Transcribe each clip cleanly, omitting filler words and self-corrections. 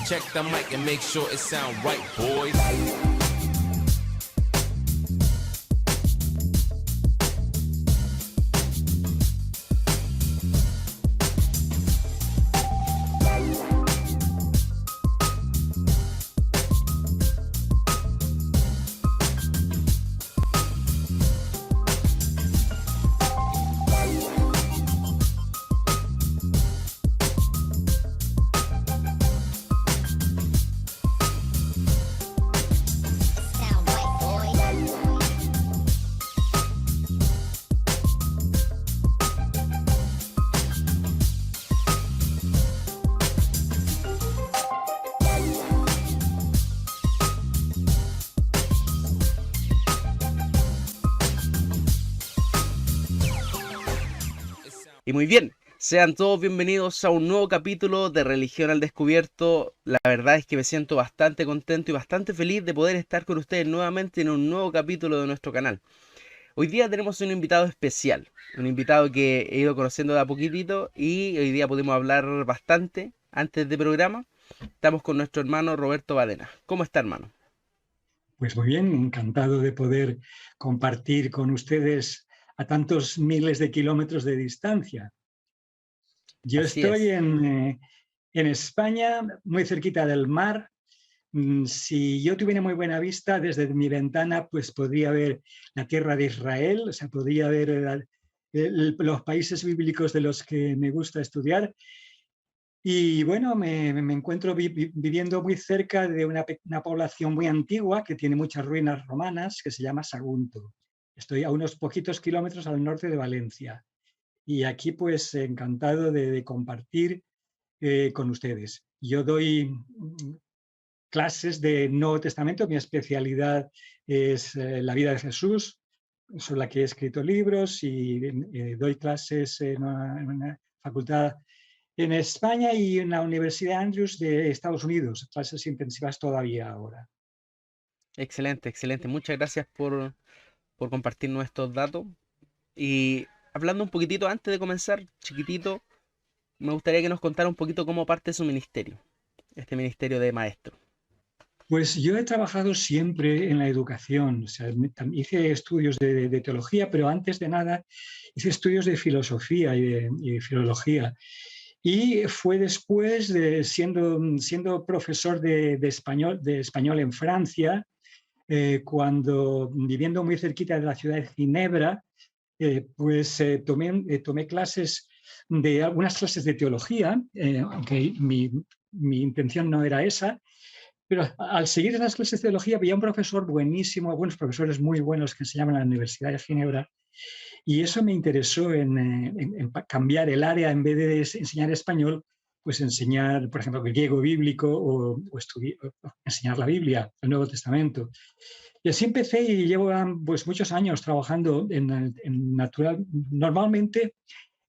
Check the mic and make sure it sound right, boys. Y muy bien, sean todos bienvenidos a un nuevo capítulo de Religión al Descubierto. La verdad es que me siento bastante contento y bastante feliz de poder estar con ustedes nuevamente en un nuevo capítulo de nuestro canal. Hoy día tenemos un invitado especial, un invitado que he ido conociendo de a poquitito y hoy día pudimos hablar bastante antes del programa. Estamos con nuestro hermano Roberto Badena. ¿Cómo está, hermano? Pues muy bien, encantado de poder compartir con ustedes a tantos miles de kilómetros de distancia. Yo Así estoy es. en España, muy cerquita del mar. Si yo tuviera muy buena vista desde mi ventana, pues podría ver la tierra de Israel, o sea, podría ver los países bíblicos de los que me gusta estudiar. Y bueno, me encuentro viviendo muy cerca de una población muy antigua que tiene muchas ruinas romanas, que se llama Sagunto. Estoy a unos poquitos kilómetros al norte de Valencia. Y aquí pues encantado de compartir con ustedes. Yo doy clases de Nuevo Testamento, mi especialidad es la vida de Jesús, sobre la que he escrito libros y doy clases en una facultad en España y en la Universidad Andrews de Estados Unidos, clases intensivas todavía ahora. Excelente, excelente. Muchas gracias por compartirnos estos datos. Y hablando un poquitito antes de comenzar, chiquitito, me gustaría que nos contara un poquito cómo parte su ministerio, este ministerio de maestro. Pues yo he trabajado siempre en la educación, o sea, hice estudios de teología, pero antes de nada hice estudios de filosofía y de filología. Y fue después de siendo profesor de español en Francia, cuando viviendo muy cerquita de la ciudad de Ginebra, tomé clases de algunas clases de teología, aunque mi intención no era esa, pero al seguir esas clases de teología había un profesor buenísimo, buenos profesores muy buenos que enseñaban en la Universidad de Ginebra, y eso me interesó en cambiar el área, en vez de enseñar español, pues enseñar, por ejemplo, griego bíblico o enseñar la Biblia, el Nuevo Testamento. Y así empecé y llevo pues, muchos años trabajando normalmente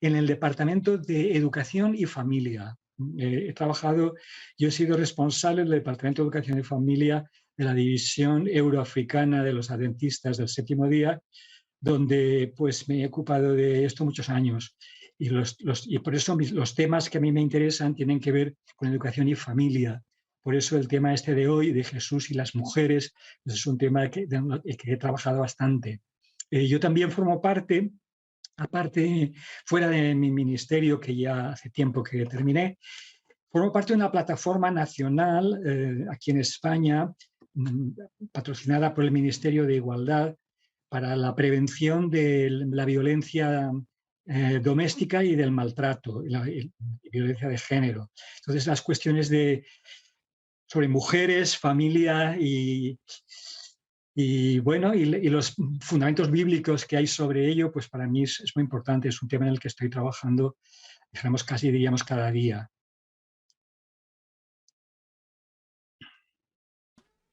en el Departamento de Educación y Familia. Yo he sido responsable del Departamento de Educación y Familia de la División Euroafricana de los Adventistas del Séptimo Día, donde pues me he ocupado de esto muchos años. Y por eso los temas que a mí me interesan tienen que ver con educación y familia. Por eso el tema este de hoy, de Jesús y las mujeres, pues es un tema que he trabajado bastante. Yo también formo parte, aparte, fuera de mi ministerio, que ya hace tiempo que terminé, formo parte de una plataforma nacional aquí en España, patrocinada por el Ministerio de Igualdad, para la prevención de la violencia doméstica y del maltrato, y violencia de género. Entonces, las cuestiones sobre mujeres, familia y bueno, y los fundamentos bíblicos que hay sobre ello, pues para mí es muy importante, es un tema en el que estoy trabajando, digamos, casi diríamos cada día.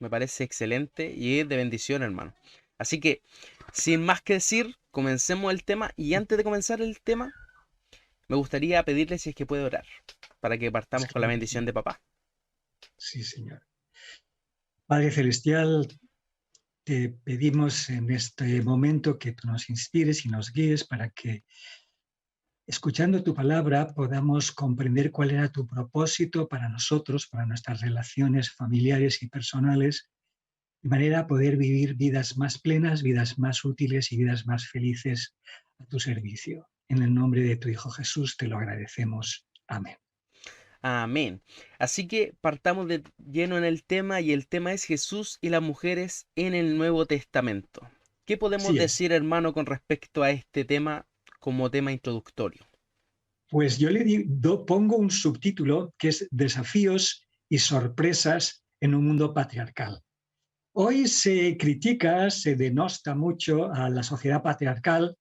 Me parece excelente y es de bendición, hermano. Así que, sin más que decir, comencemos el tema. Y antes de comenzar el tema, me gustaría pedirle si es que puede orar, para que Pues partamos con la claro que bendición sí. de papá. Sí, Señor. Padre Celestial, te pedimos en este momento que tú nos inspires y nos guíes para que escuchando tu palabra, podamos comprender cuál era tu propósito para nosotros, para nuestras relaciones familiares y personales, de manera a poder vivir vidas más plenas, vidas más útiles y vidas más felices a tu servicio. En el nombre de tu Hijo Jesús te lo agradecemos. Amén. Amén. Así que partamos de lleno en el tema y el tema es Jesús y las mujeres en el Nuevo Testamento. ¿Qué podemos Así es. decir, hermano, con respecto a este tema como tema introductorio? Pues yo pongo un subtítulo que es Desafíos y sorpresas en un mundo patriarcal. Hoy se critica, se denosta mucho a la sociedad patriarcal,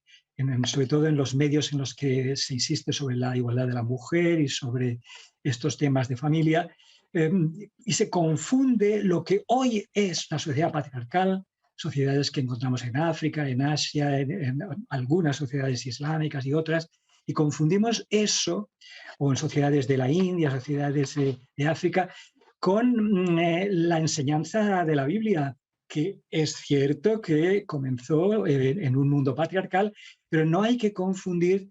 sobre todo en los medios en los que se insiste sobre la igualdad de la mujer y sobre estos temas de familia, eh, y se confunde lo que hoy es la sociedad patriarcal, sociedades que encontramos en África, en Asia, en algunas sociedades islámicas y otras, y confundimos eso, o en sociedades de la India, sociedades de África, con la enseñanza de la Biblia, que es cierto que comenzó en un mundo patriarcal, pero no hay que confundir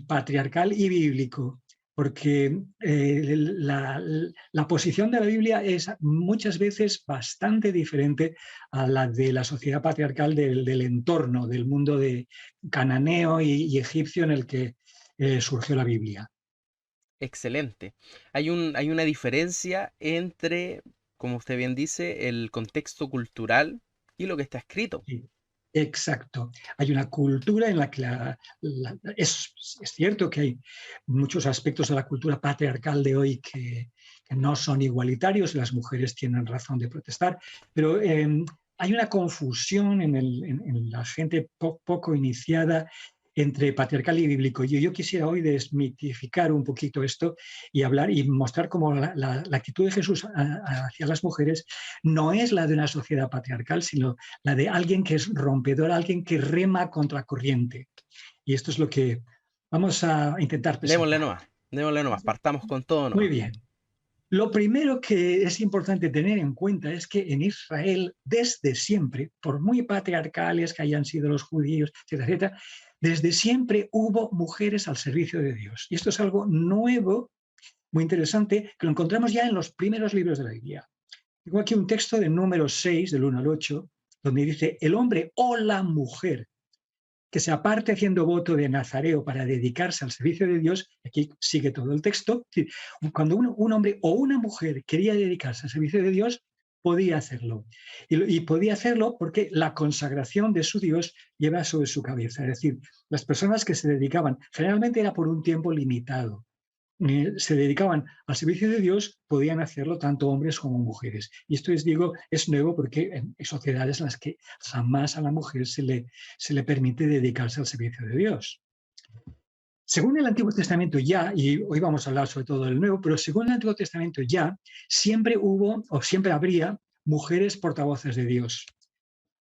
patriarcal y bíblico, porque la posición de la Biblia es muchas veces bastante diferente a la de la sociedad patriarcal del entorno, del mundo de cananeo y egipcio en el que surgió la Biblia. Excelente. Hay una diferencia entre, como usted bien dice, el contexto cultural y lo que está escrito. Sí, exacto. Hay una cultura en la que es cierto que hay muchos aspectos de la cultura patriarcal de hoy que no son igualitarios, las mujeres tienen razón de protestar, pero hay una confusión en la gente poco iniciada entre patriarcal y bíblico. Yo quisiera hoy desmitificar un poquito esto y hablar y mostrar cómo la actitud de Jesús hacia las mujeres no es la de una sociedad patriarcal, sino la de alguien que es rompedor, alguien que rema contra corriente. Y esto es lo que vamos a intentar presentar. Démosle nomás, partamos con todo Muy nomás. bien. Lo primero que es importante tener en cuenta es que en Israel, desde siempre, por muy patriarcales que hayan sido los judíos, etcétera, etcétera, desde siempre hubo mujeres al servicio de Dios. Y esto es algo nuevo, muy interesante, que lo encontramos ya en los primeros libros de la Biblia. Tengo aquí un texto de Números 6, del 1 al 8, donde dice, el hombre o la mujer que se aparte haciendo voto de nazareo para dedicarse al servicio de Dios, aquí sigue todo el texto, cuando un hombre o una mujer quería dedicarse al servicio de Dios, podía hacerlo. Y podía hacerlo porque la consagración de su Dios lleva sobre su cabeza. Es decir, las personas que se dedicaban, generalmente era por un tiempo limitado, se dedicaban al servicio de Dios, podían hacerlo tanto hombres como mujeres. Y esto les digo, es nuevo porque en sociedades en las que jamás a la mujer se le permite dedicarse al servicio de Dios. Según el Antiguo Testamento ya, y hoy vamos a hablar sobre todo del Nuevo, pero según el Antiguo Testamento ya, siempre hubo o siempre habría mujeres portavoces de Dios.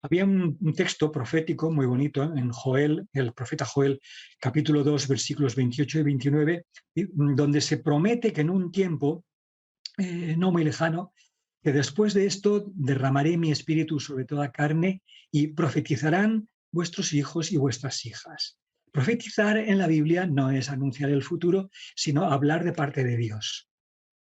Había un texto profético muy bonito en Joel, el profeta Joel, capítulo 2, versículos 28 y 29, donde se promete que en un tiempo no muy lejano, que después de esto derramaré mi espíritu sobre toda carne y profetizarán vuestros hijos y vuestras hijas. Profetizar en la Biblia no es anunciar el futuro, sino hablar de parte de Dios.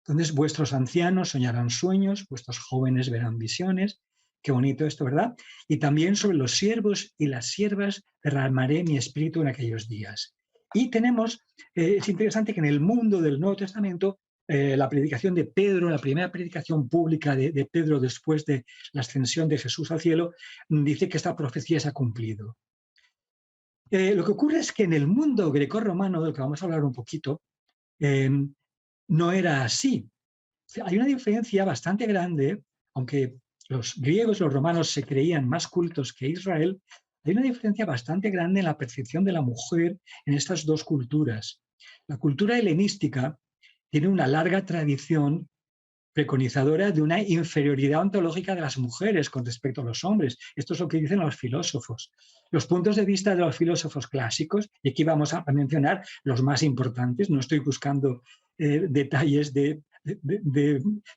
Entonces vuestros ancianos soñarán sueños, vuestros jóvenes verán visiones. Qué bonito esto, ¿verdad? Y también sobre los siervos y las siervas derramaré mi espíritu en aquellos días. Y tenemos, es interesante que en el mundo del Nuevo Testamento, la predicación de Pedro, la primera predicación pública de Pedro después de la ascensión de Jesús al cielo, dice que esta profecía se ha cumplido. Lo que ocurre es que en el mundo grecorromano, del que vamos a hablar un poquito, eh, no era así. Hay una diferencia bastante grande, aunque los griegos y los romanos se creían más cultos que Israel, hay una diferencia bastante grande en la percepción de la mujer en estas dos culturas. La cultura helenística tiene una larga tradición preconizadora de una inferioridad ontológica de las mujeres con respecto a los hombres. Esto es lo que dicen los filósofos. Los puntos de vista de los filósofos clásicos, y aquí vamos a mencionar los más importantes, no estoy buscando detalles de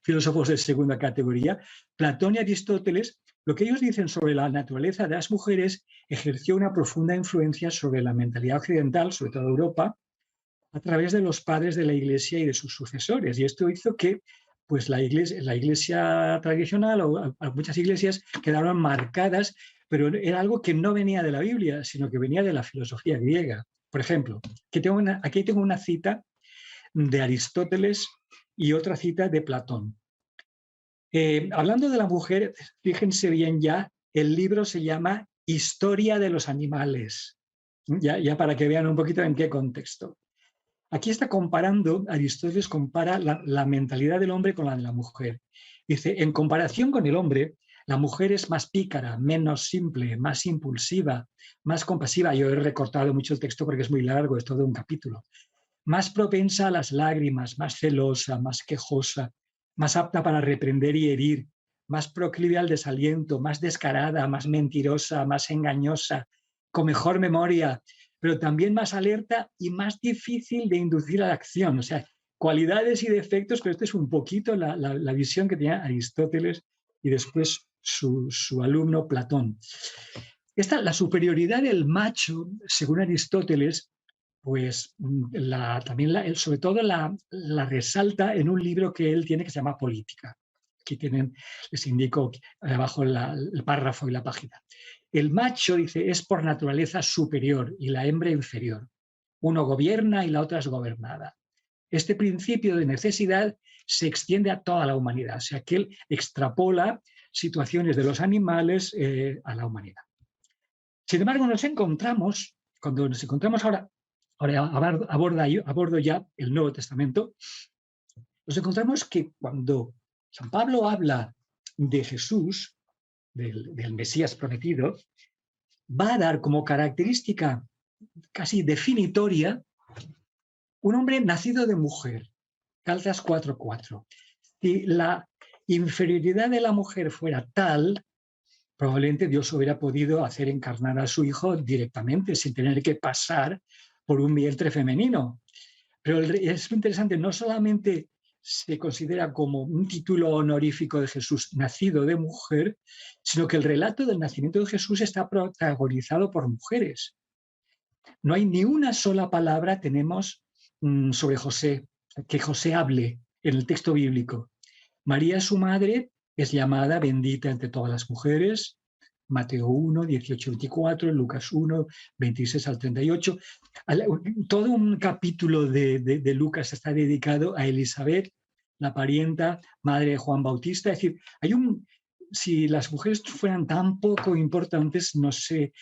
filósofos de segunda categoría, Platón y Aristóteles, lo que ellos dicen sobre la naturaleza de las mujeres ejerció una profunda influencia sobre la mentalidad occidental, sobre todo Europa, a través de los padres de la Iglesia y de sus sucesores. Y esto hizo que pues, la iglesia tradicional o muchas iglesias quedaron marcadas, pero era algo que no venía de la Biblia, sino que venía de la filosofía griega. Por ejemplo, aquí tengo una cita de Aristóteles y otra cita de Platón. Hablando de la mujer, fíjense bien ya, el libro se llama Historia de los animales, ya para que vean un poquito en qué contexto. Aquí está comparando, Aristóteles compara la mentalidad del hombre con la de la mujer. Dice, en comparación con el hombre, la mujer es más pícara, menos simple, más impulsiva, más compasiva. Yo he recortado mucho el texto porque es muy largo, es todo un capítulo. Más propensa a las lágrimas, más celosa, más quejosa, más apta para reprender y herir, más proclive al desaliento, más descarada, más mentirosa, más engañosa, con mejor memoria, pero también más alerta y más difícil de inducir a la acción. O sea, cualidades y defectos, pero esto es un poquito la visión que tenía Aristóteles y después su alumno Platón. La superioridad del macho, según Aristóteles, pues sobre todo la resalta en un libro que él tiene que se llama Política. Aquí les indico abajo el párrafo y la página. El macho, dice, es por naturaleza superior y la hembra inferior. Uno gobierna y la otra es gobernada. Este principio de necesidad se extiende a toda la humanidad, o sea que él extrapola situaciones de los animales a la humanidad. Sin embargo, cuando nos encontramos ahora abordo ya el Nuevo Testamento, nos encontramos que cuando San Pablo habla de Jesús, del Mesías prometido, va a dar como característica casi definitoria un hombre nacido de mujer, Gálatas 4:4. Si la inferioridad de la mujer fuera tal, probablemente Dios hubiera podido hacer encarnar a su hijo directamente, sin tener que pasar por un vientre femenino. Pero es interesante, no solamente se considera como un título honorífico de Jesús nacido de mujer, sino que el relato del nacimiento de Jesús está protagonizado por mujeres. No hay ni una sola palabra tenemos sobre José, que José hable en el texto bíblico. María, su madre, es llamada bendita entre todas las mujeres, Mateo 1, 18-24, Lucas 1, 26 al 38. Todo un capítulo de Lucas está dedicado a Elizabeth, la parienta, madre de Juan Bautista. Es decir, si las mujeres fueran tan poco importantes, no se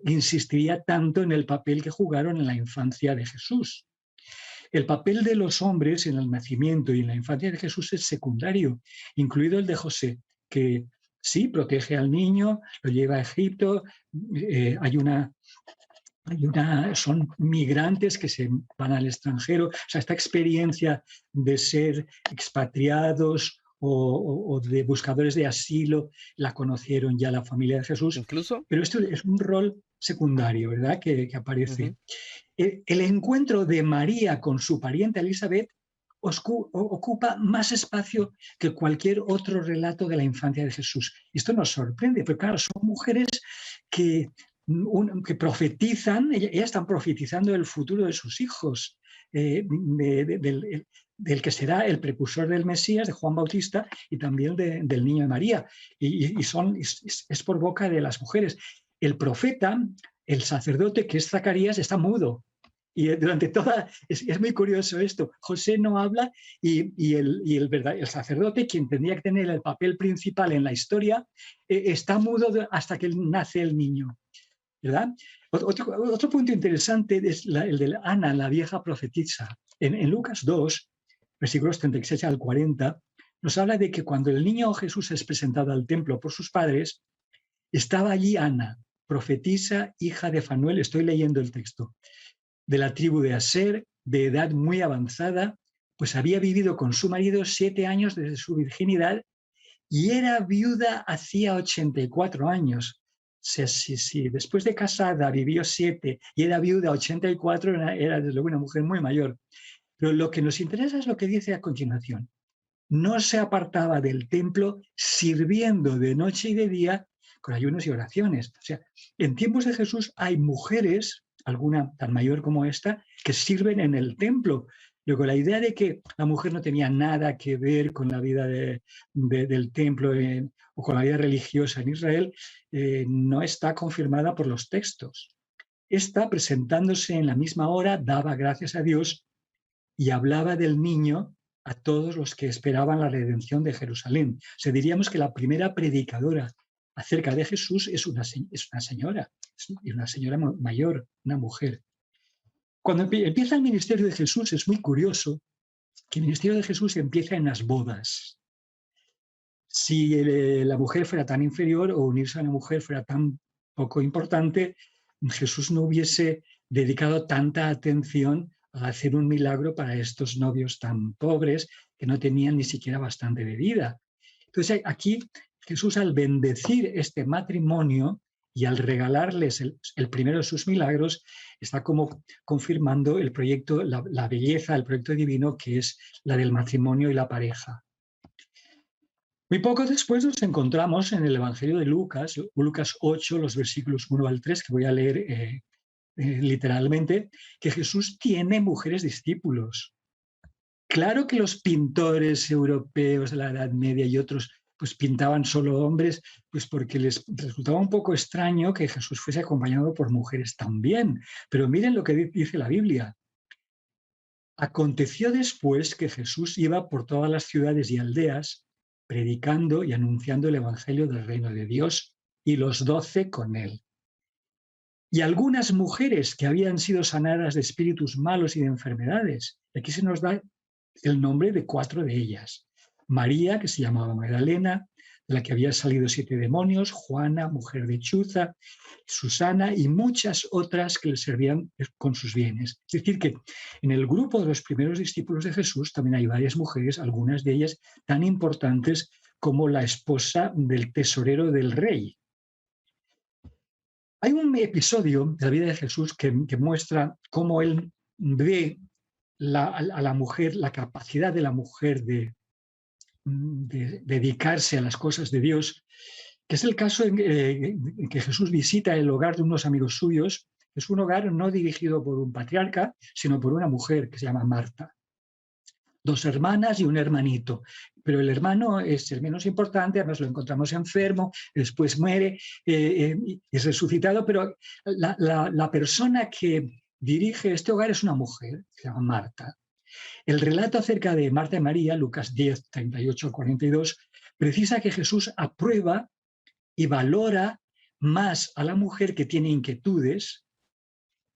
insistiría tanto en el papel que jugaron en la infancia de Jesús. El papel de los hombres en el nacimiento y en la infancia de Jesús es secundario, incluido el de José, que sí, protege al niño, lo lleva a Egipto, son migrantes que se van al extranjero. O sea, esta experiencia de ser expatriados o de buscadores de asilo la conocieron ya la familia de Jesús. Incluso. Pero esto es un rol secundario, ¿verdad?, que aparece. Uh-huh. El encuentro de María con su pariente Elizabeth ocupa más espacio que cualquier otro relato de la infancia de Jesús. Esto nos sorprende, porque claro, son mujeres que profetizan, ellas están profetizando el futuro de sus hijos, del que será el precursor del Mesías, de Juan Bautista, y también del niño de María. Es por boca de las mujeres. El profeta, el sacerdote, que es Zacarías, está mudo. Y durante es muy curioso esto. José no habla y el sacerdote, quien tendría que tener el papel principal en la historia, está mudo hasta que nace el niño, ¿verdad? Otro punto interesante es el de Ana, la vieja profetisa. En Lucas 2, versículos 36 al 40, nos habla de que cuando el niño Jesús es presentado al templo por sus padres, estaba allí Ana, profetisa, hija de Fanuel, estoy leyendo el texto, de la tribu de Aser, de edad muy avanzada, pues había vivido con su marido 7 años desde su virginidad y era viuda hacía 84 años. O sea, si después de casada vivió 7 y era viuda 84, era desde luego una mujer muy mayor. Pero lo que nos interesa es lo que dice a continuación. No se apartaba del templo sirviendo de noche y de día con ayunos y oraciones. O sea, en tiempos de Jesús hay mujeres alguna tan mayor como esta, que sirven en el templo. Luego, la idea de que la mujer no tenía nada que ver con la vida del templo o con la vida religiosa en Israel no está confirmada por los textos. Esta, presentándose en la misma hora, daba gracias a Dios y hablaba del niño a todos los que esperaban la redención de Jerusalén. O sea, diríamos que la primera predicadora acerca de Jesús es una señora, y una señora mayor, una mujer. Cuando empieza el ministerio de Jesús es muy curioso que el ministerio de Jesús empieza en las bodas. Si la mujer fuera tan inferior o unirse a una mujer fuera tan poco importante, Jesús no hubiese dedicado tanta atención a hacer un milagro para estos novios tan pobres que no tenían ni siquiera bastante bebida. Entonces aquí Jesús, al bendecir este matrimonio y al regalarles el primero de sus milagros, está como confirmando el proyecto, la belleza del proyecto divino, que es la del matrimonio y la pareja. Muy poco después nos encontramos en el Evangelio de Lucas, Lucas 8, los versículos 1 al 3, que voy a leer literalmente, que Jesús tiene mujeres discípulos. Claro que los pintores europeos de la Edad Media y otros pues pintaban solo hombres, pues porque les resultaba un poco extraño que Jesús fuese acompañado por mujeres también. Pero miren lo que dice la Biblia. Aconteció después que Jesús iba por todas las ciudades y aldeas, predicando y anunciando el evangelio del reino de Dios, y los 12 con él. Y algunas mujeres que habían sido sanadas de espíritus malos y de enfermedades. Aquí se nos da el nombre de 4 de ellas. María, que se llamaba Magdalena, de la que había salido 7 demonios, Juana, mujer de Chuza, Susana y muchas otras que le servían con sus bienes. Es decir, que en el grupo de los primeros discípulos de Jesús también hay varias mujeres, algunas de ellas tan importantes como la esposa del tesorero del rey. Hay un episodio de la vida de Jesús que muestra cómo él ve a la mujer, la capacidad de la mujer de dedicarse a las cosas de Dios, que es el caso en que Jesús visita el hogar de unos amigos suyos. Es un hogar no dirigido por un patriarca, sino por una mujer que se llama Marta. 2 hermanas y un hermanito, pero el hermano es el menos importante, además lo encontramos enfermo, después muere, es resucitado, pero la persona que dirige este hogar es una mujer, que se llama Marta. El relato acerca de Marta y María, Lucas 10, 38 42, precisa que Jesús aprueba y valora más a la mujer que tiene inquietudes,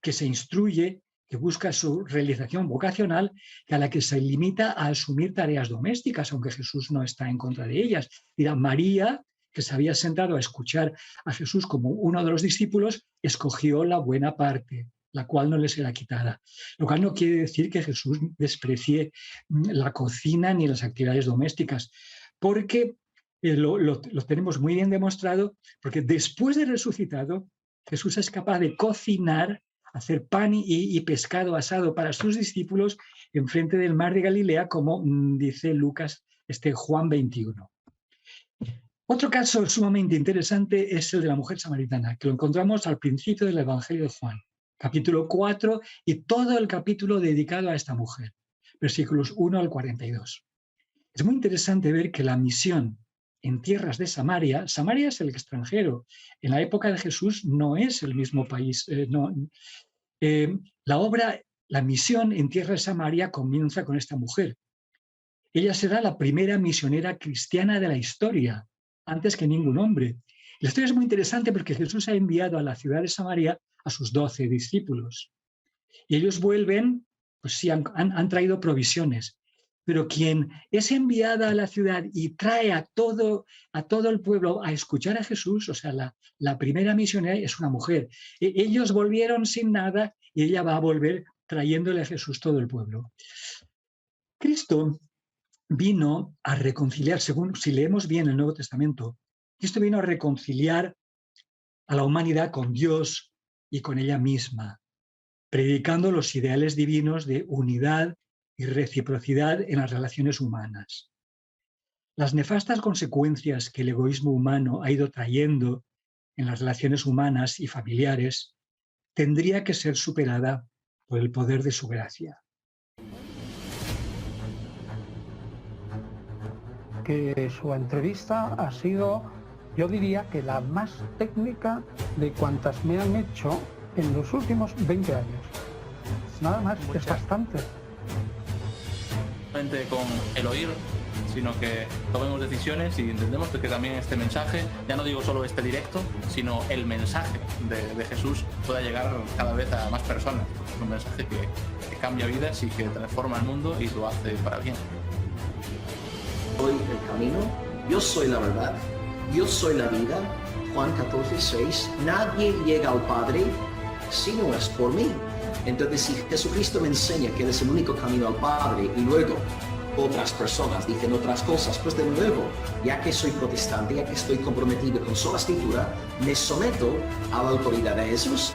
que se instruye, que busca su realización vocacional, que a la que se limita a asumir tareas domésticas, aunque Jesús no está en contra de ellas. Mira, María, que se había sentado a escuchar a Jesús como uno de los discípulos, escogió la buena parte, la cual no le será quitada. Lo cual no quiere decir que Jesús desprecie la cocina ni las actividades domésticas, porque lo tenemos muy bien demostrado, porque después de resucitado, Jesús es capaz de cocinar, hacer pan y pescado asado para sus discípulos enfrente del mar de Galilea, como dice Lucas, Juan 21. Otro caso sumamente interesante es el de la mujer samaritana, que lo encontramos al principio del Evangelio de Juan, capítulo 4, y todo el capítulo dedicado a esta mujer, versículos 1 al 42. Es muy interesante ver que la misión en tierras de Samaria, Samaria es el extranjero, en la época de Jesús no es el mismo país, la misión en tierra de Samaria comienza con esta mujer. Ella será la primera misionera cristiana de la historia, antes que ningún hombre. La historia es muy interesante porque Jesús ha enviado a la ciudad de Samaria a sus 12 discípulos. Y ellos vuelven, pues sí, han traído provisiones. Pero quien es enviada a la ciudad y trae a todo el pueblo a escuchar a Jesús, o sea, la primera misionera es una mujer. Ellos volvieron sin nada y ella va a volver trayéndole a Jesús todo el pueblo. Cristo vino a reconciliar, según si leemos bien el Nuevo Testamento, Cristo vino a reconciliar a la humanidad con Dios y con ella misma, predicando los ideales divinos de unidad y reciprocidad en las relaciones humanas. Las nefastas consecuencias que el egoísmo humano ha ido trayendo en las relaciones humanas y familiares tendría que ser superada por el poder de su gracia. Que su entrevista ha sido, yo diría que la más técnica de cuantas me han hecho en los últimos 20 años. Nada más, es bastante. Con el oír, sino que tomemos decisiones y entendemos que también este mensaje, ya no digo solo este directo, sino el mensaje de Jesús pueda llegar cada vez a más personas. Es un mensaje que cambia vidas y que transforma el mundo y lo hace para bien. Soy el camino, yo soy la verdad, yo soy la vida. Juan 14:6. Nadie llega al Padre si no es por mí. Entonces, si Jesucristo me enseña que Él es el único camino al Padre y luego otras personas dicen otras cosas, pues de nuevo, ya que soy protestante, ya que estoy comprometido con sola escritura, me someto a la autoridad de Jesús.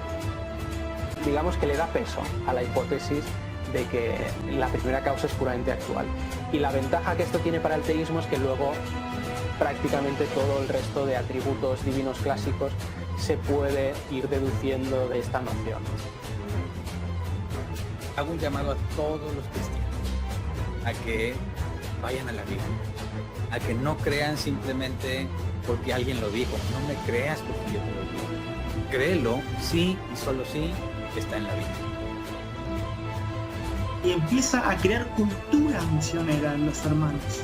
Digamos que le da peso a la hipótesis de que la primera causa es puramente actual. Y la ventaja que esto tiene para el teísmo es que luego prácticamente todo el resto de atributos divinos clásicos se puede ir deduciendo de esta noción. Hago un llamado a todos los cristianos a que vayan a la Biblia, a que no crean simplemente porque alguien lo dijo. No me creas porque yo te lo digo. Créelo, sí y solo sí, está en la Biblia. Y empieza a crear cultura misionera en los hermanos.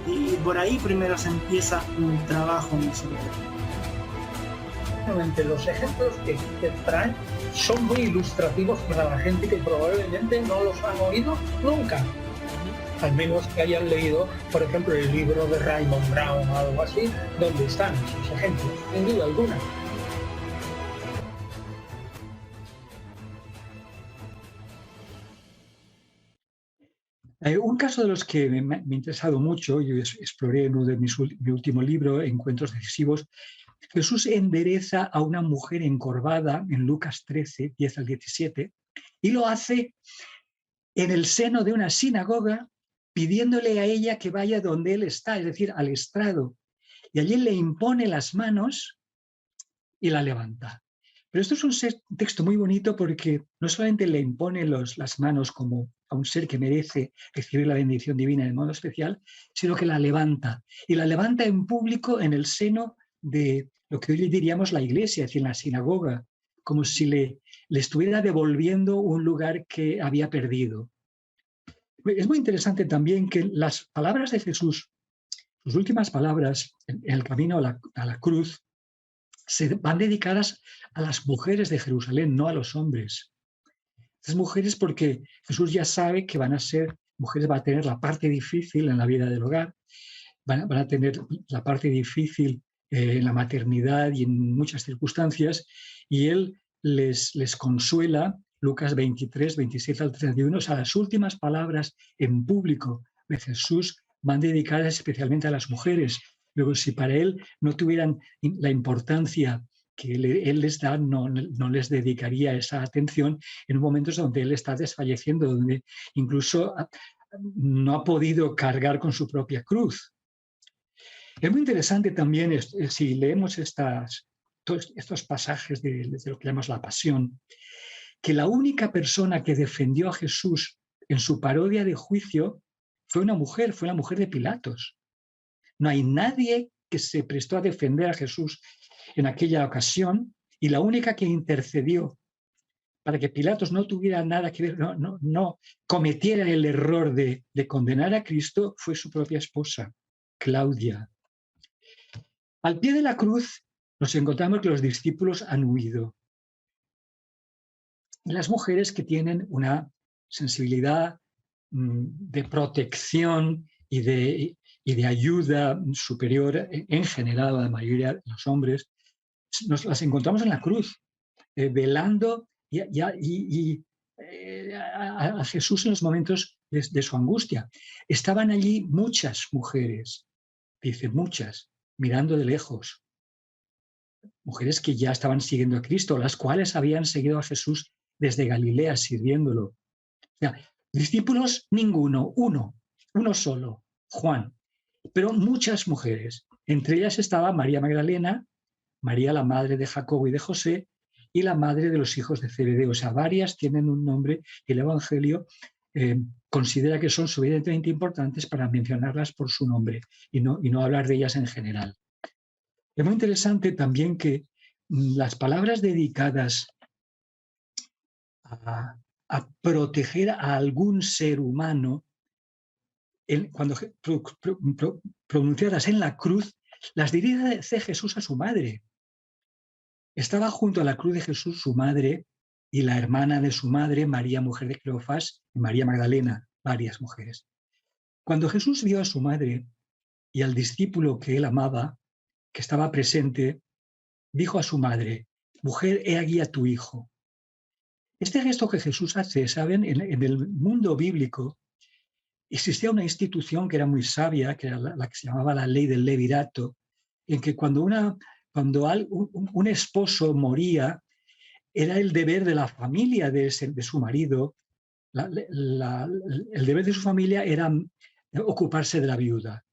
Y por ahí primero se empieza un trabajo misionero. Los ejemplos que traen son muy ilustrativos para la gente que probablemente no los han oído nunca. Al menos que hayan leído, por ejemplo, el libro de Raymond Brown o algo así, donde están esos ejemplos, sin duda alguna. Un caso de los que me ha interesado mucho, yo exploré en uno de mi último libro, Encuentros Decisivos. Jesús endereza a una mujer encorvada en Lucas 13, 10 al 17, y lo hace en el seno de una sinagoga, pidiéndole a ella que vaya donde él está, es decir, al estrado. Y allí le impone las manos y la levanta. Pero esto es un texto muy bonito porque no solamente le impone las manos como a un ser que merece recibir la bendición divina de modo especial, sino que la levanta. Y la levanta en público en el seno de lo que hoy diríamos la iglesia, es decir, la sinagoga, como si le estuviera devolviendo un lugar que había perdido. Es muy interesante también que las palabras de Jesús, sus últimas palabras en el camino a la cruz, se van dedicadas a las mujeres de Jerusalén, no a los hombres. Estas mujeres porque Jesús ya sabe que van a ser mujeres, van a tener la parte difícil en la vida del hogar, van a tener la parte difícil en la maternidad y en muchas circunstancias, y Él les consuela. Lucas 23, 27 al 31, o sea, las últimas palabras en público de Jesús van dedicadas especialmente a las mujeres. Luego, si para Él no tuvieran la importancia que Él les da, no les dedicaría esa atención en momentos donde Él está desfalleciendo, donde incluso no ha podido cargar con su propia cruz. Es muy interesante también, si leemos estos pasajes de lo que llamamos la Pasión, que la única persona que defendió a Jesús en su parodia de juicio fue la mujer de Pilatos. No hay nadie que se prestó a defender a Jesús en aquella ocasión, y la única que intercedió para que Pilatos no tuviera nada que ver, no cometiera el error de condenar a Cristo, fue su propia esposa, Claudia. Al pie de la cruz nos encontramos que los discípulos han huido. Y las mujeres que tienen una sensibilidad de protección y de ayuda superior en general a la mayoría de los hombres, las encontramos en la cruz, velando a Jesús en los momentos de su angustia. Estaban allí muchas mujeres, dice muchas, mirando de lejos. Mujeres que ya estaban siguiendo a Cristo, las cuales habían seguido a Jesús desde Galilea sirviéndolo. O sea, discípulos ninguno, uno solo, Juan, pero muchas mujeres. Entre ellas estaba María Magdalena, María la madre de Jacobo y de José, y la madre de los hijos de Zebedeo. O sea, varias tienen un nombre y el Evangelio considera que son suficientemente importantes para mencionarlas por su nombre y no hablar de ellas en general. Es muy interesante también que las palabras dedicadas a proteger a algún ser humano, cuando pronunciadas en la cruz, las dirige Jesús a su madre. Estaba junto a la cruz de Jesús su madre y la hermana de su madre, María, mujer de Cleofás, y María Magdalena, varias mujeres. Cuando Jesús vio a su madre y al discípulo que él amaba, que estaba presente, dijo a su madre: mujer, he aquí a tu hijo. Este gesto que Jesús hace, ¿saben? En el mundo bíblico existía una institución que era muy sabia, que era la que se llamaba la ley del levirato, en que cuando un esposo moría, era el deber de la familia de su marido, el deber de su familia era ocuparse de la viuda.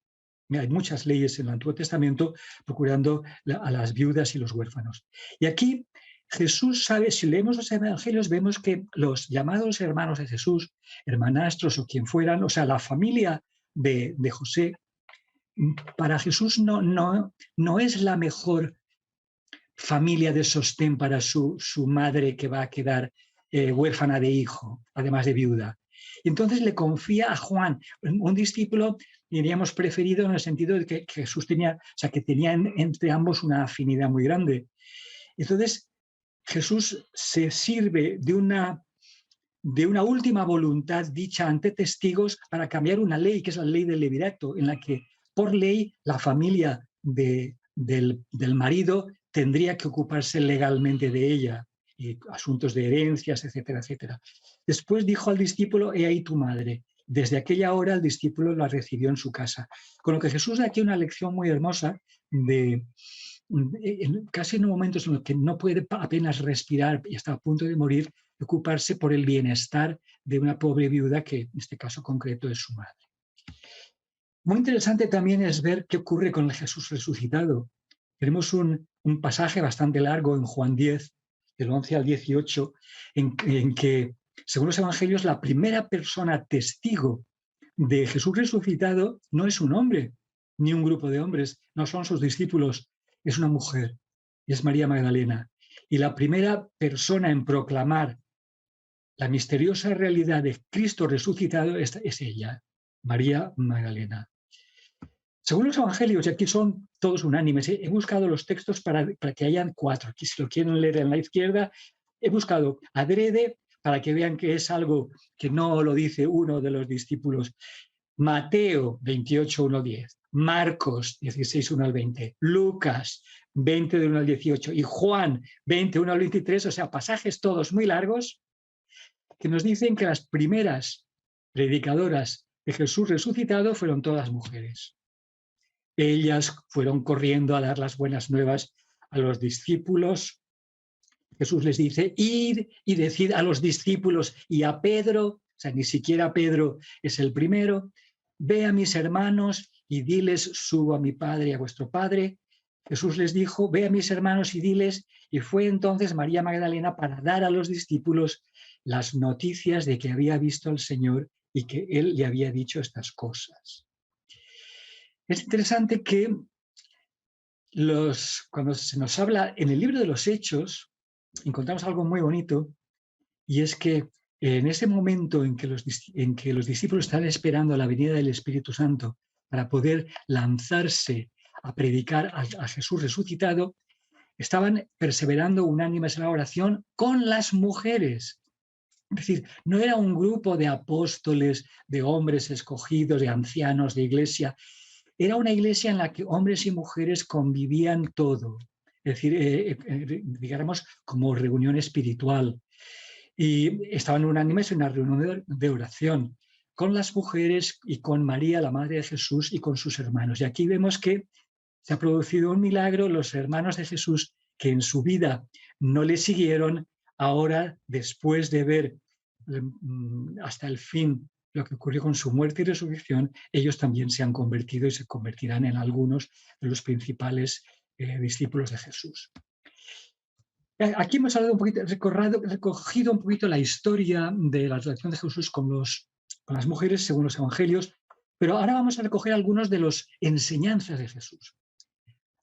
Hay muchas leyes en el Antiguo Testamento procurando a las viudas y los huérfanos. Y aquí Jesús sabe, si leemos los evangelios, vemos que los llamados hermanos de Jesús, hermanastros o quien fueran, o sea, la familia de José, para Jesús no es la mejor familia de sostén para su madre que va a quedar huérfana de hijo, además de viuda. Y entonces le confía a Juan, un discípulo, diríamos, preferido en el sentido de que Jesús tenía, o sea, que tenía entre ambos una afinidad muy grande. Entonces Jesús se sirve de una última voluntad dicha ante testigos para cambiar una ley, que es la ley del levirato, en la que por ley la familia del marido tendría que ocuparse legalmente de ella, y asuntos de herencias, etcétera, etcétera. Después dijo al discípulo: he ahí tu madre. Desde aquella hora el discípulo la recibió en su casa. Con lo que Jesús da aquí una lección muy hermosa casi en momentos en los que no puede apenas respirar y está a punto de morir, ocuparse por el bienestar de una pobre viuda que en este caso concreto es su madre. Muy interesante también es ver qué ocurre con el Jesús resucitado. Tenemos un pasaje bastante largo en Juan 10, del 11 al 18, en que, según los evangelios, la primera persona testigo de Jesús resucitado no es un hombre, ni un grupo de hombres, no son sus discípulos, es una mujer, y es María Magdalena. Y la primera persona en proclamar la misteriosa realidad de Cristo resucitado es ella, María Magdalena. Según los evangelios, y aquí son todos unánimes, he buscado los textos para que hayan 4. Aquí, si lo quieren leer en la izquierda, he buscado adrede para que vean que es algo que no lo dice uno de los discípulos. Mateo 28, 1 al 10, Marcos 16, 1 al 20, Lucas 20, del 1 al 18 y Juan 20, 1 al 23, o sea, pasajes todos muy largos que nos dicen que las primeras predicadoras de Jesús resucitado fueron todas mujeres. Ellas fueron corriendo a dar las buenas nuevas a los discípulos. Jesús les dice: id y decid a los discípulos y a Pedro, o sea, ni siquiera Pedro es el primero, ve a mis hermanos y diles: subo a mi Padre y a vuestro Padre. Jesús les dijo: ve a mis hermanos y diles, y fue entonces María Magdalena para dar a los discípulos las noticias de que había visto al Señor y que Él le había dicho estas cosas. Es interesante que cuando se nos habla en el libro de los Hechos, encontramos algo muy bonito, y es que en ese momento en que los discípulos están esperando la venida del Espíritu Santo para poder lanzarse a predicar a Jesús resucitado, estaban perseverando unánimes en la oración con las mujeres. Es decir, no era un grupo de apóstoles, de hombres escogidos, de ancianos de iglesia. Era una iglesia en la que hombres y mujeres convivían todo. Es decir, digamos, como reunión espiritual. Y estaban unánimes en una reunión de oración con las mujeres y con María, la madre de Jesús, y con sus hermanos. Y aquí vemos que se ha producido un milagro. Los hermanos de Jesús, que en su vida no le siguieron, ahora, después de ver hasta el fin lo que ocurrió con su muerte y resurrección, ellos también se han convertido y se convertirán en algunos de los principales discípulos de Jesús. Aquí hemos hablado un poquito, recogido un poquito la historia de la relación de Jesús con las mujeres según los evangelios, pero ahora vamos a recoger algunos de las enseñanzas de Jesús.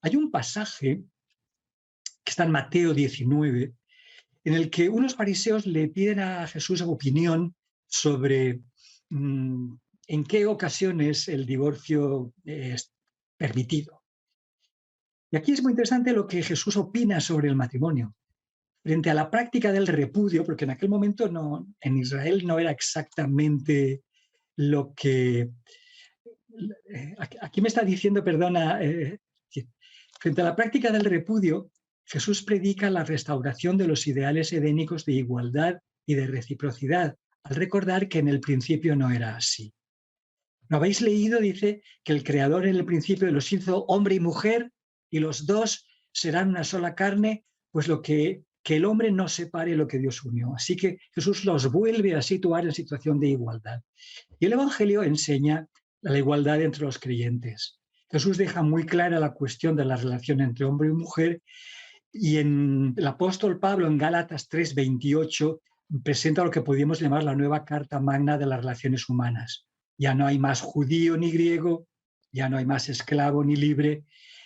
Hay un pasaje que está en Mateo 19, en el que unos fariseos le piden a Jesús opinión sobre en qué ocasiones el divorcio es permitido. Y aquí es muy interesante lo que Jesús opina sobre el matrimonio. Frente a la práctica del repudio, porque en aquel momento en Israel no era exactamente lo que... Aquí me está diciendo, perdona, frente a la práctica del repudio, Jesús predica la restauración de los ideales edénicos de igualdad y de reciprocidad, al recordar que en el principio no era así. ¿No habéis leído? Dice que el Creador en el principio los hizo hombre y mujer y los dos serán una sola carne, pues que el hombre no separe lo que Dios unió. Así que Jesús los vuelve a situar en situación de igualdad. Y el Evangelio enseña la igualdad entre los creyentes. Jesús deja muy clara la cuestión de la relación entre hombre y mujer, y en el apóstol Pablo en Gálatas 3:28 presenta lo que podríamos llamar la nueva carta magna de las relaciones humanas. Ya no hay más judío ni griego, ya no hay más esclavo ni libre,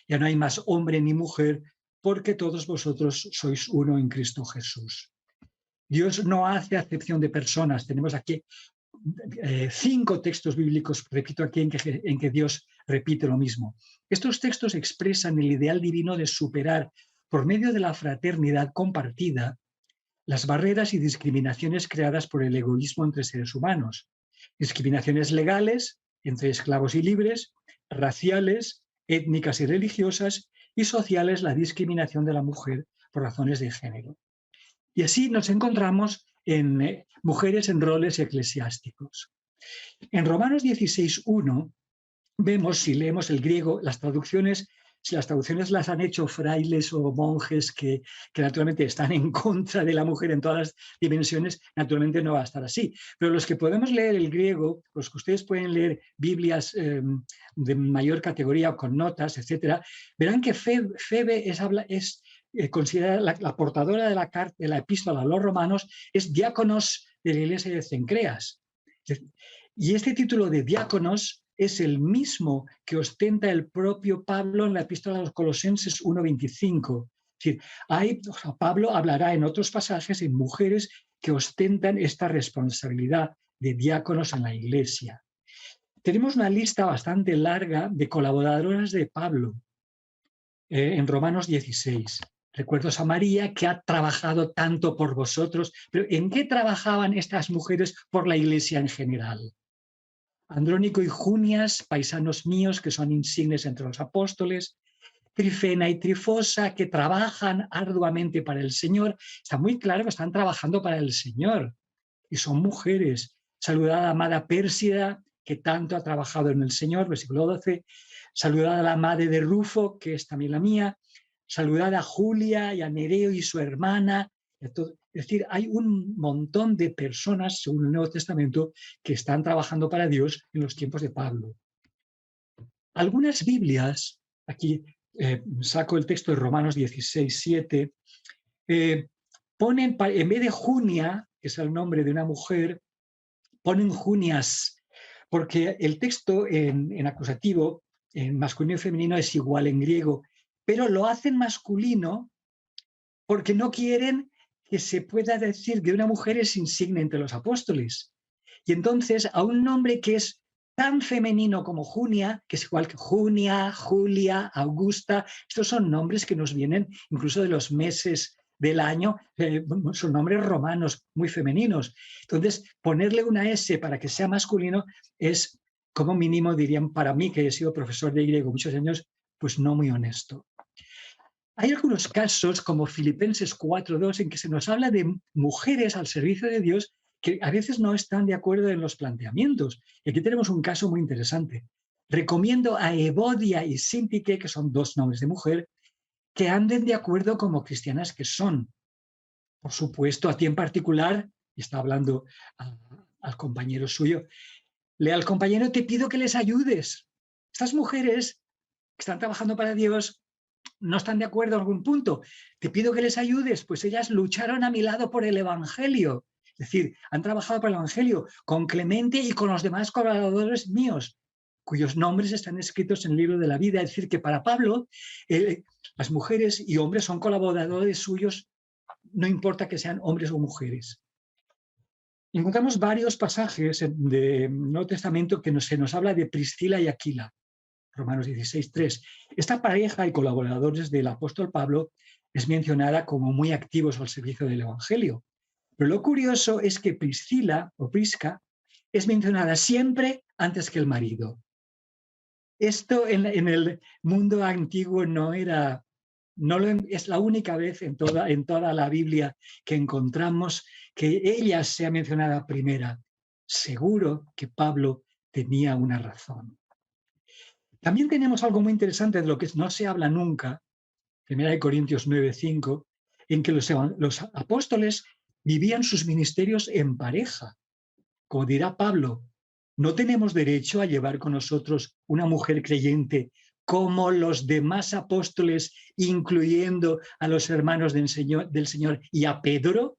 ya no hay más hombre ni mujer, porque todos vosotros sois uno en Cristo Jesús. Dios no hace acepción de personas. Tenemos aquí 5 textos bíblicos, repito aquí, en que Dios repite lo mismo. Estos textos expresan el ideal divino de superar, por medio de la fraternidad compartida, las barreras y discriminaciones creadas por el egoísmo entre seres humanos. Discriminaciones legales, entre esclavos y libres, raciales, étnicas y religiosas, y sociales, la discriminación de la mujer por razones de género. Y así nos encontramos en mujeres en roles eclesiásticos. En Romanos 16:1 vemos, si leemos el griego, si las traducciones las han hecho frailes o monjes que naturalmente están en contra de la mujer en todas las dimensiones, naturalmente no va a estar así. Pero los que podemos leer el griego, los que ustedes pueden leer Biblias de mayor categoría o con notas, etcétera, verán que Febe es considerada la portadora de la epístola a los romanos, es diáconos de la iglesia de Cencreas. Y este título de diáconos es el mismo que ostenta el propio Pablo en la epístola a los Colosenses 1:25. Es decir, Pablo hablará en otros pasajes en mujeres que ostentan esta responsabilidad de diáconos en la iglesia. Tenemos una lista bastante larga de colaboradoras de Pablo en Romanos 16. Recuerdos a María, que ha trabajado tanto por vosotros. Pero ¿en qué trabajaban estas mujeres por la iglesia en general? Andrónico y Junias, paisanos míos que son insignes entre los apóstoles, Trifena y Trifosa, que trabajan arduamente para el Señor. Está muy claro que están trabajando para el Señor y son mujeres. Saludad a amada Pérsida, que tanto ha trabajado en el Señor, versículo 12. Saludad a la madre de Rufo, que es también la mía. Saludad a Julia y a Nereo y su hermana. Es decir, hay un montón de personas, según el Nuevo Testamento, que están trabajando para Dios en los tiempos de Pablo. Algunas Biblias, aquí saco el texto de Romanos 16:7, ponen, en vez de Junia, que es el nombre de una mujer, ponen Junias, porque el texto en acusativo, en masculino y femenino, es igual en griego, pero lo hacen masculino porque no quieren que se pueda decir que una mujer es insigne entre los apóstoles. Y entonces a un nombre que es tan femenino como Junia, que es igual que Junia, Julia, Augusta, estos son nombres que nos vienen incluso de los meses del año, son nombres romanos muy femeninos. Entonces, ponerle una S para que sea masculino es, como mínimo, dirían para mí, que he sido profesor de griego muchos años, pues no muy honesto. Hay algunos casos, como Filipenses 4:2, en que se nos habla de mujeres al servicio de Dios que a veces no están de acuerdo en los planteamientos. Y aquí tenemos un caso muy interesante. Recomiendo a Evodia y Síntique, que son 2 nombres de mujer, que anden de acuerdo como cristianas que son. Por supuesto, a ti en particular, y está hablando al compañero suyo, al compañero te pido que les ayudes. Estas mujeres que están trabajando para Dios no están de acuerdo en algún punto, te pido que les ayudes, pues ellas lucharon a mi lado por el Evangelio. Es decir, han trabajado por el Evangelio con Clemente y con los demás colaboradores míos, cuyos nombres están escritos en el libro de la vida. Es decir, que para Pablo, las mujeres y hombres son colaboradores suyos, no importa que sean hombres o mujeres. Encontramos varios pasajes del Nuevo Testamento que se nos habla de Priscila y Aquila. Romanos 16:3. Esta pareja y colaboradores del apóstol Pablo es mencionada como muy activos al servicio del Evangelio. Pero lo curioso es que Priscila o Prisca es mencionada siempre antes que el marido. Esto en el mundo antiguo es la única vez en toda la Biblia que encontramos que ella sea mencionada primera. Seguro que Pablo tenía una razón. También tenemos algo muy interesante de lo que no se habla nunca, 1 Corintios 9:5, en que los apóstoles vivían sus ministerios en pareja. Como dirá Pablo, no tenemos derecho a llevar con nosotros una mujer creyente como los demás apóstoles, incluyendo a los hermanos del Señor y a Pedro.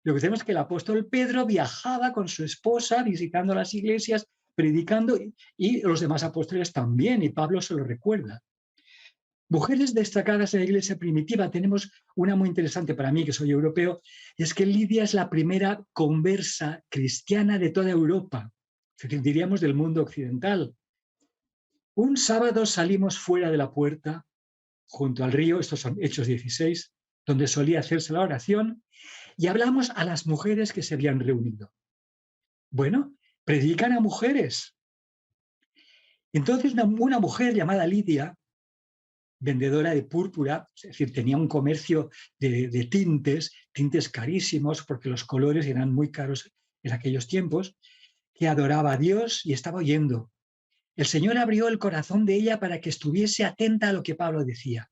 Lo que tenemos es que el apóstol Pedro viajaba con su esposa visitando las iglesias, predicando, y los demás apóstoles también, y Pablo se lo recuerda. Mujeres destacadas en la iglesia primitiva, tenemos una muy interesante para mí, que soy europeo, y es que Lidia es la primera conversa cristiana de toda Europa, es decir, diríamos del mundo occidental. Un sábado salimos fuera de la puerta, junto al río, estos son Hechos 16, donde solía hacerse la oración, y hablamos a las mujeres que se habían reunido. Bueno, predican a mujeres. Entonces una mujer llamada Lidia, vendedora de púrpura, es decir, tenía un comercio de tintes carísimos, porque los colores eran muy caros en aquellos tiempos, que adoraba a Dios y estaba oyendo. El Señor abrió el corazón de ella para que estuviese atenta a lo que Pablo decía.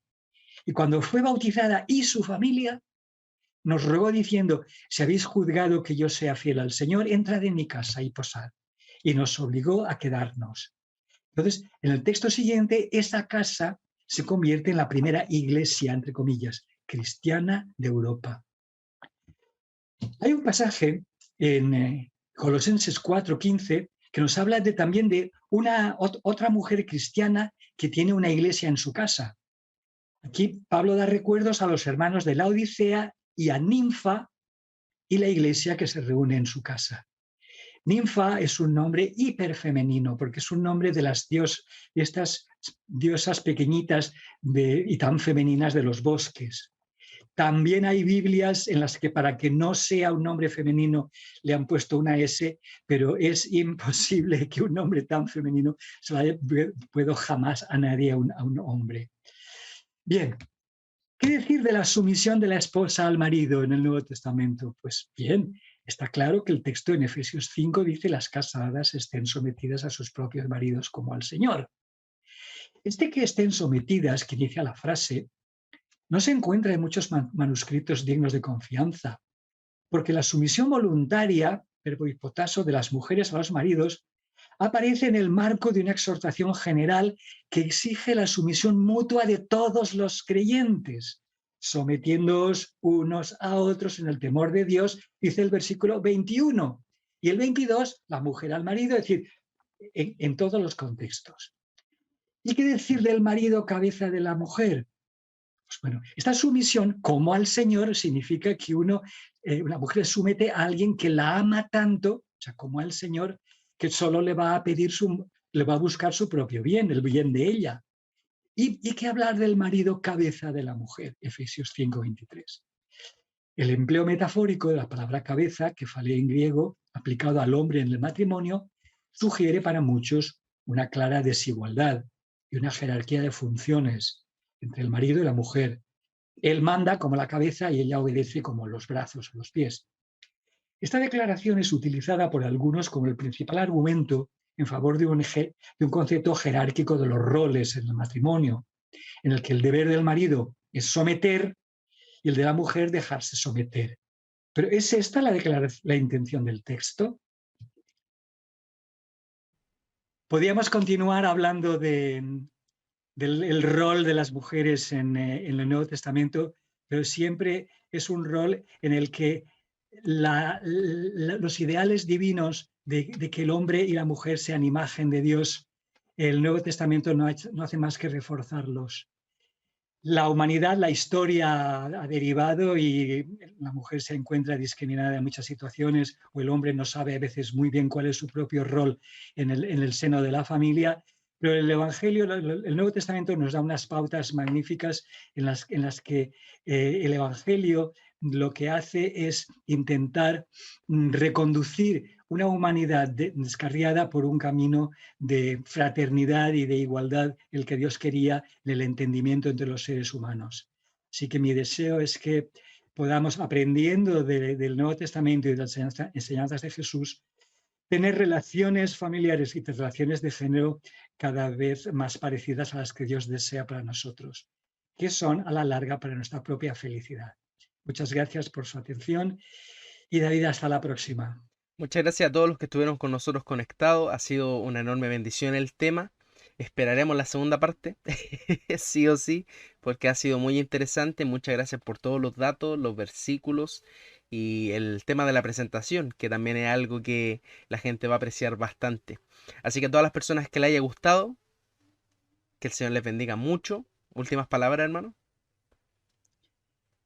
Y cuando fue bautizada y su familia, nos rogó diciendo: si habéis juzgado que yo sea fiel al Señor, entrad en mi casa y posad. Y nos obligó a quedarnos. Entonces, en el texto siguiente, esa casa se convierte en la primera iglesia, entre comillas, cristiana de Europa. Hay un pasaje en Colosenses 4:15 que nos habla también de otra mujer cristiana que tiene una iglesia en su casa. Aquí Pablo da recuerdos a los hermanos de Laodicea y a Ninfa y la iglesia que se reúne en su casa. Ninfa es un nombre hiperfemenino porque es un nombre de estas diosas pequeñitas y tan femeninas de los bosques. También hay Biblias en las que, para que no sea un nombre femenino, le han puesto una S, pero es imposible que un nombre tan femenino se lo haya puesto jamás a nadie, a un hombre. Bien, ¿qué decir de la sumisión de la esposa al marido en el Nuevo Testamento? Pues bien, está claro que el texto en Efesios 5 dice: las casadas estén sometidas a sus propios maridos como al Señor. Que estén sometidas, que inicia la frase, no se encuentra en muchos manuscritos dignos de confianza, porque la sumisión voluntaria, verbo hipotasso, de las mujeres a los maridos, aparece en el marco de una exhortación general que exige la sumisión mutua de todos los creyentes, sometiéndoos unos a otros en el temor de Dios, dice el versículo 21. Y el 22, la mujer al marido, es decir, en todos los contextos. ¿Y qué decir del marido cabeza de la mujer? Pues bueno, esta sumisión como al Señor significa que una mujer somete a alguien que la ama tanto, o sea, como al Señor, que solo le va a buscar su propio bien, el bien de ella. ¿Y qué hablar del marido cabeza de la mujer? Efesios 5:23. El empleo metafórico de la palabra cabeza, que falé en griego, aplicado al hombre en el matrimonio, sugiere para muchos una clara desigualdad y una jerarquía de funciones entre el marido y la mujer. Él manda como la cabeza y ella obedece como los brazos o los pies. Esta declaración es utilizada por algunos como el principal argumento en favor de un concepto jerárquico de los roles en el matrimonio, en el que el deber del marido es someter y el de la mujer dejarse someter. Pero ¿es esta la intención del texto? Podríamos continuar hablando de del rol de las mujeres en el Nuevo Testamento, pero siempre es un rol en el que los ideales divinos de que el hombre y la mujer sean imagen de Dios, el Nuevo Testamento no hace más que reforzarlos. La humanidad, la historia ha derivado y la mujer se encuentra discriminada en muchas situaciones, o el hombre no sabe a veces muy bien cuál es su propio rol en el seno de la familia. Pero el Evangelio, el Nuevo Testamento nos da unas pautas magníficas en las que el Evangelio lo que hace es intentar reconducir una humanidad descarriada por un camino de fraternidad y de igualdad, el que Dios quería, del entendimiento entre los seres humanos. Así que mi deseo es que podamos, aprendiendo del Nuevo Testamento y de las enseñanzas de Jesús, tener relaciones familiares y relaciones de género cada vez más parecidas a las que Dios desea para nosotros, que son a la larga para nuestra propia felicidad. Muchas gracias por su atención y David, hasta la próxima. Muchas gracias a todos los que estuvieron con nosotros conectados. Ha sido una enorme bendición el tema. Esperaremos la segunda parte, sí o sí, porque ha sido muy interesante. Muchas gracias por todos los datos, los versículos y el tema de la presentación, que también es algo que la gente va a apreciar bastante. Así que a todas las personas que les haya gustado, que el Señor les bendiga mucho. Últimas palabras, hermano.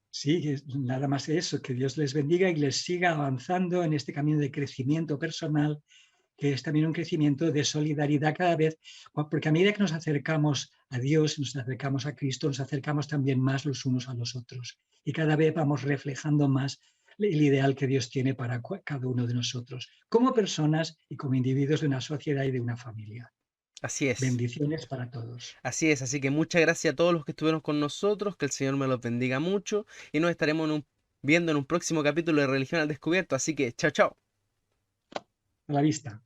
Sí, nada más de eso, que Dios les bendiga y les siga avanzando en este camino de crecimiento personal, que es también un crecimiento de solidaridad cada vez, porque a medida que nos acercamos a Dios, nos acercamos a Cristo, nos acercamos también más los unos a los otros. Y cada vez vamos reflejando más el ideal que Dios tiene para cada uno de nosotros, como personas y como individuos de una sociedad y de una familia. Así es. Bendiciones para todos. Así es, así que muchas gracias a todos los que estuvieron con nosotros, que el Señor me los bendiga mucho y nos estaremos viendo en un próximo capítulo de Religión al Descubierto, así que chao, chao. A la vista.